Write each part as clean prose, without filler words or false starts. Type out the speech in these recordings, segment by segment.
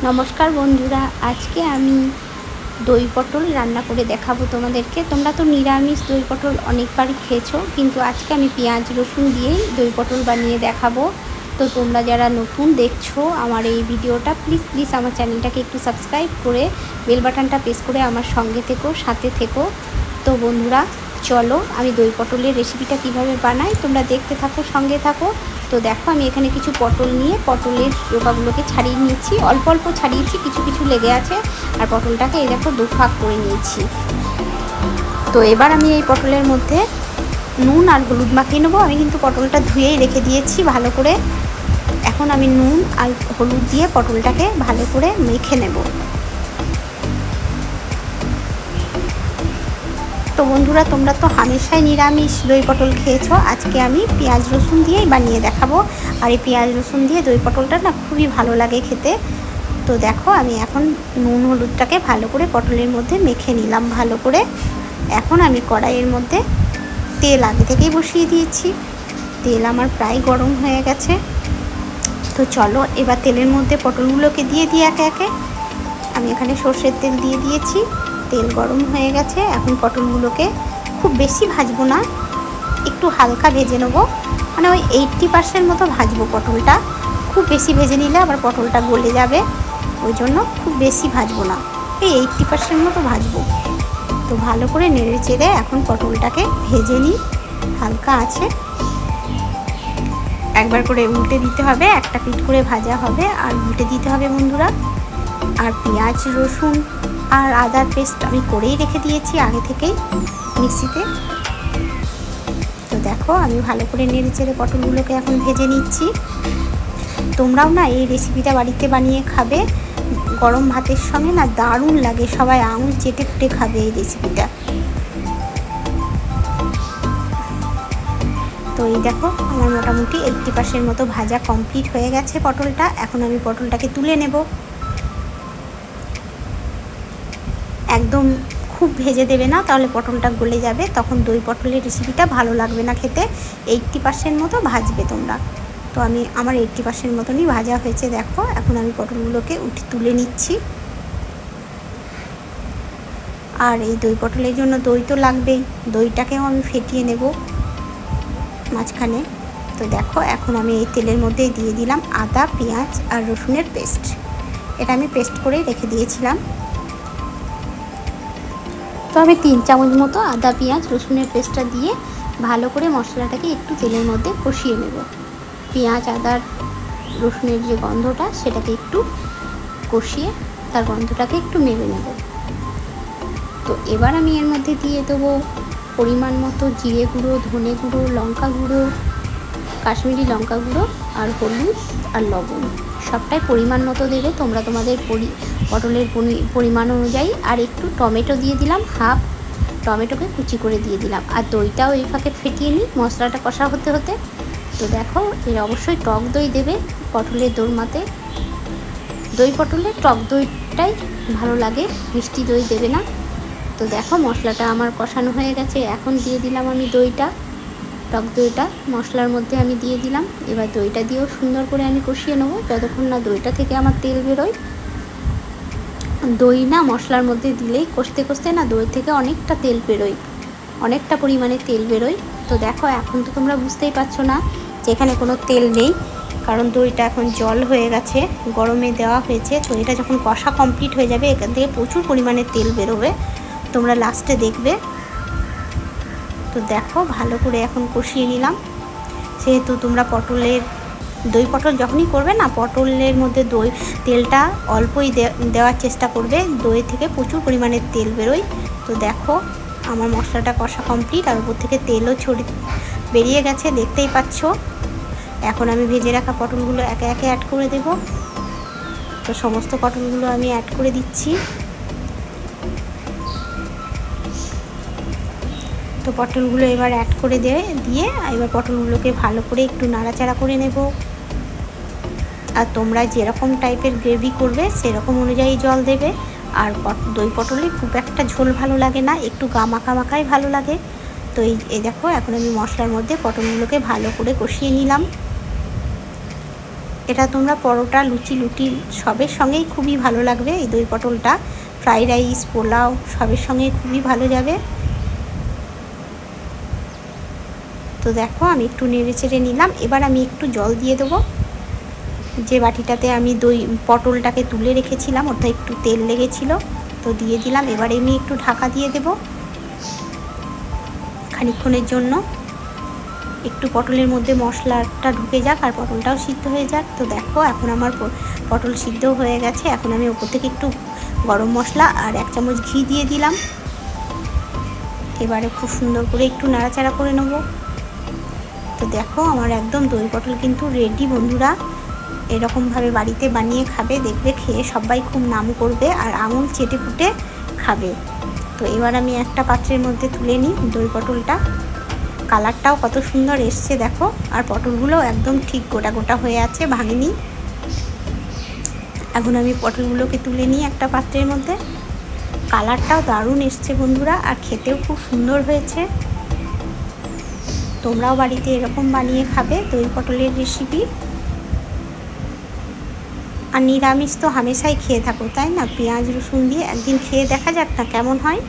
নমস্কার বন্ধুরা, আজকে আমি দই পটল রান্না করে দেখাবো তোমাদেরকে। তোমরা তো নিরামিষ দই পটল অনেকবারই খেয়েছো, কিন্তু আজকে আমি পেঁয়াজ রসুন দিয়েই দই পটল বানিয়ে দেখাবো। তো তোমরা যারা নতুন দেখছো আমার এই ভিডিওটা, প্লিজ আমার চ্যানেলটাকে একটু সাবস্ক্রাইব করে বেল বাটনটা প্রেস করে আমার সঙ্গে থেকো, সাথে থেকো। তো বন্ধুরা চলো আমি দই পটলের রেসিপিটা কিভাবে বানাই তোমরা দেখতে থাকো, সঙ্গে থাকো। তো দেখো আমি এখানে কিছু পটল নিয়ে পটলের চোকাগুলোকে ছাড়িয়ে নিয়েছি, অল্প অল্প ছাড়িয়েছি, কিছু কিছু লেগে আছে। আর পটলটাকে এই দেখো দুভাগ করে নিয়েছি। তো এবার আমি এই পটলের মধ্যে নুন আর হলুদ মাখিয়ে নেবো। আমি কিন্তু পটলটা ধুয়েই রেখে দিয়েছি ভালো করে। এখন আমি নুন আর হলুদ দিয়ে পটলটাকে ভালো করে মেখে নেব। তো বন্ধুরা তোমরা তো হামেশাই নিরামিষ দই পটল খেয়েছো, আজকে আমি পেঁয়াজ রসুন দিয়েই বানিয়ে দেখাবো। আর এই পেঁয়াজ রসুন দিয়ে দই পটলটা না খুবই ভালো লাগে খেতে। তো দেখো আমি এখন নুন হলুদটাকে ভালো করে পটলের মধ্যে মেখে নিলাম ভালো করে। এখন আমি কড়াইয়ের মধ্যে তেল আগে থেকেই বসিয়ে দিয়েছি। তেল আমার প্রায় গরম হয়ে গেছে। তো চলো এবার তেলের মধ্যে পটলগুলোকে দিয়ে দিই একে একে। আমি এখানে সর্ষের তেল দিয়ে দিয়েছি। তেল গরম হয়ে গেছে। এখন পটলগুলোকে খুব বেশি ভাজবো না, একটু হালকা ভেজে নেবো, মানে ওই 80% মতো ভাজবো পটলটা। খুব বেশি ভেজে নিলে আবার পটলটা গলে যাবে, ওই জন্য খুব বেশি ভাজবো না, এই 80% মতো ভাজবো। তো ভালো করে নেড়ে চেড়ে এখন পটলটাকে ভেজে নিই হালকা আছে। একবার করে উল্টে দিতে হবে, একটা পিঠ করে ভাজা হবে আর উল্টে দিতে হবে বন্ধুরা। আর পেঁয়াজ রসুন আর আদার পেস্ট আমি করেই রেখে দিয়েছি আগে থেকেই মিক্সিতে। তো দেখো আমি ভালো করে নেড়ে চেড়ে পটলগুলোকে এখন ভেজে নিচ্ছি। তোমরাও না এই রেসিপিটা বাড়িতে বানিয়ে খাবে, গরম ভাতের সঙ্গে না দারুণ লাগে, সবাই আঙুল চেটে ফুটে খাবে এই রেসিপিটা। তো এই দেখো আমার মোটামুটি 80% মতো ভাজা কমপ্লিট হয়ে গেছে পটলটা। এখন আমি পটলটাকে তুলে নেব। একদম খুব ভেজে দেবে না, তাহলে পটলটা গলে যাবে, তখন দই পটলের রেসিপিটা ভালো লাগবে না খেতে। 80% মতো ভাজবে তোমরা। তো আমার 80% মতনই ভাজা হয়েছে দেখো। এখন আমি পটলগুলোকে তুলে নিচ্ছি। আর এই দই পটলের জন্য দই তো লাগবেই, দইটাকেও আমি ফেটিয়ে নেব মাঝখানে। তো দেখো এখন আমি এই তেলের মধ্যে দিয়ে দিলাম আদা পেঁয়াজ আর রসুনের পেস্ট। এটা আমি পেস্ট করেই রেখে দিয়েছিলাম। তো আমি 3 চামচ মতো আদা পেঁয়াজ রসুনের পেস্টটা দিয়ে ভালো করে মশলাটাকে একটু তেলের মধ্যে কষিয়ে নেব। পেঁয়াজ আদার রসুনের যে গন্ধটা সেটাকে একটু কষিয়ে তার গন্ধটাকে একটু নেড়ে নেব। তো এবার আমি এর মধ্যে দিয়ে দেবো পরিমাণ মতো জিরে গুঁড়ো, ধনে গুঁড়ো, লঙ্কা গুঁড়ো, কাশ্মীরি লঙ্কা গুঁড়ো আর হলুদ আর লবণ। সবটাই পরিমাণ মতো দেবে তোমরা তোমাদের পটলের পরিমাণ অনুযায়ী। আর একটু টমেটো দিয়ে দিলাম, হাফ টমেটোকে কুচি করে দিয়ে দিলাম। আর দইটাও এই ফাঁকে ফেটিয়ে নিই মশলাটা কষা হতে হতে। তো দেখো এর অবশ্যই টক দই দেবে পটলের দোরমাতে। দই পটলের টক দইটাই ভালো লাগে, মিষ্টি দই দেবে না। তো দেখো মশলাটা আমার কষানো হয়ে গেছে। এখন দিয়ে দিলাম আমি দইটা, টক দইটা মশলার মধ্যে আমি দিয়ে দিলাম। এবার দইটা দিয়েও সুন্দর করে আমি কষিয়ে নেবো যতক্ষণ না দইটা থেকে আমার তেল বেরোয়। দই না মশলার মধ্যে দিলেই কষতে কষতে না দই থেকে অনেকটা তেল বেরোয়, অনেকটা পরিমাণে তেল বেরোয়। তো দেখো এখন তো তোমরা বুঝতেই পারছো না যে এখানে কোনো তেল নেই, কারণ দইটা এখন জল হয়ে গেছে, গরমে দেওয়া হয়েছে। তো এটা যখন কষা কমপ্লিট হয়ে যাবে এখান থেকে প্রচুর পরিমাণে তেল বেরোবে, তোমরা লাস্টে দেখবে। তো দেখো ভালো করে এখন কষিয়ে নিলাম। যেহেতু তোমরা দই পটল যখনই করবে না পটলের মধ্যে তেলটা অল্পই দেওয়ার চেষ্টা করবে, দই থেকে প্রচুর পরিমাণে তেল বেরোয়। তো দেখো আমার মশলাটা কষা কমপ্লিট আর উপর থেকে তেলও বেরিয়ে গেছে, দেখতেই পাচ্ছ। এখন আমি ভেজে রাখা পটলগুলো একে একে অ্যাড করে দেব। তো সমস্ত পটলগুলো আমি অ্যাড করে দিচ্ছি। তো পটলগুলো এবার অ্যাড করে দিয়ে এবার পটলগুলোকে ভালো করে একটু নাড়াচাড়া করে নেব। আর তোমরা যেরকম টাইপের গ্রেভি করবে সেরকম অনুযায়ী জল দেবে। আর দই পটলে খুব একটা ঝোল ভালো লাগে না, একটু গা মাখা মাখাই ভালো লাগে। তো এই দেখো এখন আমি মশলার মধ্যে পটলগুলোকে ভালো করে কষিয়ে নিলাম। এটা তোমরা পরোটা, লুচি, রুটি সবের সঙ্গেই খুবই ভালো লাগবে। এই দই পটলটা ফ্রাইড রাইস, পোলাও সবের সঙ্গেই খুবই ভালো যাবে। তো দেখো আমি একটু নেড়ে চেড়ে নিলাম। এবার আমি একটু জল দিয়ে দেবো। যে বাটিটাতে আমি দই পটলটাকে তুলে রেখেছিলাম ওটা একটু তেল লেগেছিল, তো দিয়ে দিলাম। এবার আমি একটু ঢাকা দিয়ে দেব খানিকক্ষণের জন্য, একটু পটলের মধ্যে মশলাটা ঢুকে যাক আর পটলটাও সিদ্ধ হয়ে যাক। তো দেখো এখন আমার পটল সিদ্ধ হয়ে গেছে। এখন আমি ওপর থেকে একটু গরম মশলা আর 1 চামচ ঘি দিয়ে দিলাম। এবারে খুব সুন্দর করে একটু নাড়াচাড়া করে নেব। তো দেখো আমার একদম দই পটল কিন্তু রেডি বন্ধুরা। এরকমভাবে বাড়িতে বানিয়ে খাবে, দেখবে খেয়ে সবাই খুব নাম করবে আর আঙুল চেটে পুটে খাবে। তো এবার আমি একটা পাত্রের মধ্যে তুলে নিই দই পটলটা। কালারটাও কত সুন্দর এসছে দেখো, আর পটলগুলো একদম ঠিক গোটা গোটা হয়ে আছে, ভাঙেনি। এখন আমি পটলগুলোকে তুলে নিই একটা পাত্রের মধ্যে। কালারটাও দারুণ এসছে বন্ধুরা, আর খেতেও খুব সুন্দর হয়েছে। তোমরাও বাড়িতে এরকম বানিয়ে খাবে দই পটলের রেসিপি। আর নিরামিষ তো হামেশাই খেয়ে থাকো, তাই না? পেঁয়াজ রসুন দিয়ে একদিন খেয়ে দেখা যাক না কেমন হয়।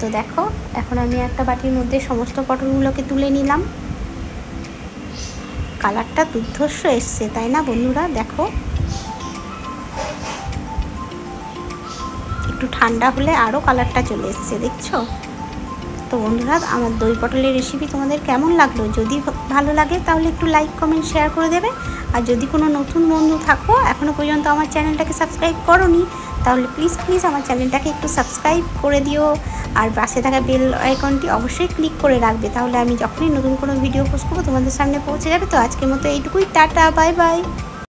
তো দেখো এখন আমি একটা বাটির মধ্যে সমস্ত পটলগুলোকে তুলে নিলাম। কালারটা দুর্ধর্ষ এসছে, তাই না বন্ধুরা? দেখো একটু ঠান্ডা হলে আরও কালারটা চলে এসছে, দেখছো? তো বন্ধুরা আমার দই পটলের রেসিপি তোমাদের কেমন লাগলো? যদি ভালো লাগে তাহলে একটু লাইক, কমেন্ট, শেয়ার করে দেবে। আর যদি কোনো নতুন বন্ধু থাকো এখনও পর্যন্ত আমার চ্যানেলটাকে সাবস্ক্রাইব করোনি, তাহলে প্লিজ আমার চ্যানেলটাকে একটু সাবস্ক্রাইব করে দিও। আর পাশে থাকা বেল আইকনটি অবশ্যই ক্লিক করে রাখবে, তাহলে আমি যখনই নতুন কোনো ভিডিও পোস্ট করবো তোমাদের সামনে পৌঁছে যাবে। তো আজকের মতো এইটুকুই, টাটা, বাই বাই।